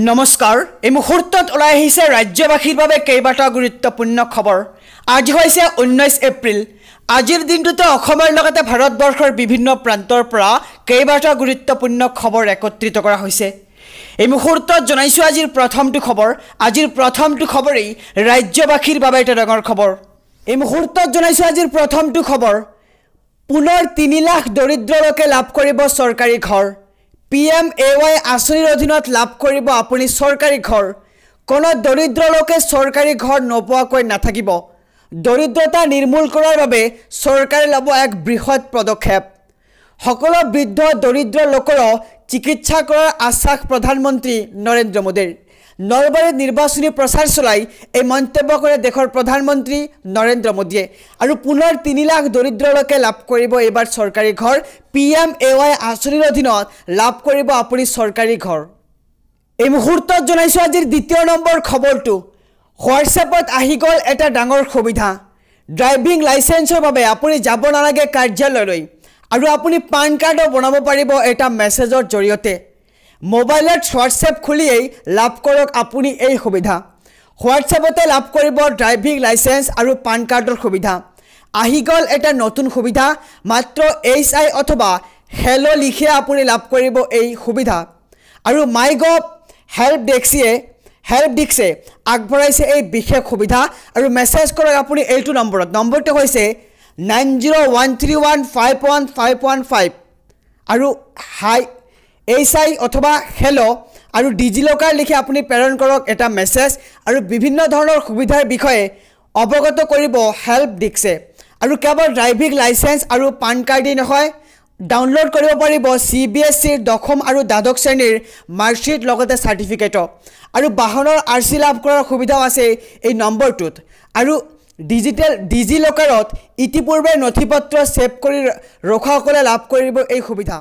নমস্কাৰ এই মুহূৰ্তত ওলাই আহিছে ৰাজ্যবাসীৰ বাবে কেইবাটা গুৰুত্বপূৰ্ণ খবৰ। আজি হৈছে 19 এপ্ৰিল। আজিৰ দিনটোতে অসমৰ লগতে ভাৰতবৰ্ষৰ বিভিন্ন প্ৰান্তৰ পৰা কেইবাটা গুৰুত্বপূৰ্ণ খবৰ একত্ৰিত কৰা হৈছে। এই মুহূৰ্তত জনাইছো আজিৰ প্ৰথমটো খবৰ। আজিৰ প্ৰথমটো খবৰেই ৰাজ্যবাসীৰ বাবে এটা ডাঙৰ খবৰ। এই মুহূৰ্তত জনাইছো আজিৰ প্ৰথমটো খবৰ। পুনৰ 3 লাখ দৰিদ্ৰ লোকে লাভ কৰিব চৰকাৰী ঘৰ। PMAY আঁচনিৰ অধীনত লাভ কৰিব আপুনি চৰকাৰী ঘৰ। কোনো দৰিদ্ৰ লোকে চৰকাৰী ঘৰ নোপোৱাকৈ নাথাকিব। দৰিদ্ৰতা নিৰ্মূল কৰাৰ বাবে চৰকাৰে ল'ব এক বৃহৎ পদক্ষেপ। সকলো বৃদ্ধ দৰিদ্ৰ লোকৰো চিকিৎসা কৰাৰ আশ্বাস প্ৰধানমন্ত্ৰী নৰেন্দ্ৰ মোদীৰ। নলবাৰীত নিৰ্বাচনী প্ৰচাৰ চলাই এই মন্তব্য কৰে দেশৰ প্ৰধানমন্ত্ৰী নৰেন্দ্ৰ মোদীয়ে। আৰু পুনৰ 3 লাখ দৰিদ্ৰ লোকে লাভ কৰিব এইবাৰ চৰকাৰী ঘৰ। PMAY আঁচনিৰ অধীনত লাভ কৰিব আপুনি চৰকাৰী ঘৰ। এই মুহূৰ্তত জনাইছো আজিৰ দ্বিতীয় নম্বৰ খবৰটো। হোৱাটছএপত আহি গ'ল এটা ডাঙৰ সুবিধা। ড্ৰাইভিং লাইচেন্সৰ বাবে আপুনি যাব নালাগে কাৰ্যালয়লৈ, আৰু আপুনি পান কাৰ্ডো বনাব পাৰিব এটা মেছেজৰ জৰিয়তে। মোবাইলত হোৱাটছএপ খুলিয়েই লাভ কৰক আপুনি এই সুবিধা। হোৱাটছএপতে লাভ কৰিব ড্ৰাইভিং লাইচেন্স আৰু পান কাৰ্ডৰ সুবিধা। আহি গ'ল এটা নতুন সুবিধা। মাত্ৰ HI অথবা হেল্ল' লিখিয়ে আপুনি লাভ কৰিব এই সুবিধা। আৰু মাইগভ হেল্প ডেস্কে আগবঢ়াইছে এই বিশেষ সুবিধা। আৰু মেছেজ কৰক আপুনি এইটো নম্বৰত। নম্বৰটো হৈছে 9013151515 আৰু HI অথবা হেল্ল' আৰু ডিজিলকাৰ লিখি আপুনি প্ৰেৰণ কৰক এটা মেছেজ। আৰু বিভিন্ন ধৰণৰ সুবিধাৰ বিষয়ে অৱগত কৰিব হেল্প ডেস্কে। আৰু কেৱল ড্ৰাইভিং লাইচেন্স আৰু পান কাৰ্ডেই নহয়, ডাউনলোড কৰিব পাৰিব CBSEৰ 10ম আৰু দ্বাদশ শ্ৰেণীৰ মাৰ্কশ্বিট লগতে চাৰ্টিফিকেটো। আৰু বাহনৰ RC লাভ কৰাৰ সুবিধাও আছে এই নম্বৰটোত। আৰু ডিজিলকাৰত ইতিপূৰ্বে নথি পত্ৰ ছেভ কৰি ৰখাসকলে লাভ কৰিব এই সুবিধা।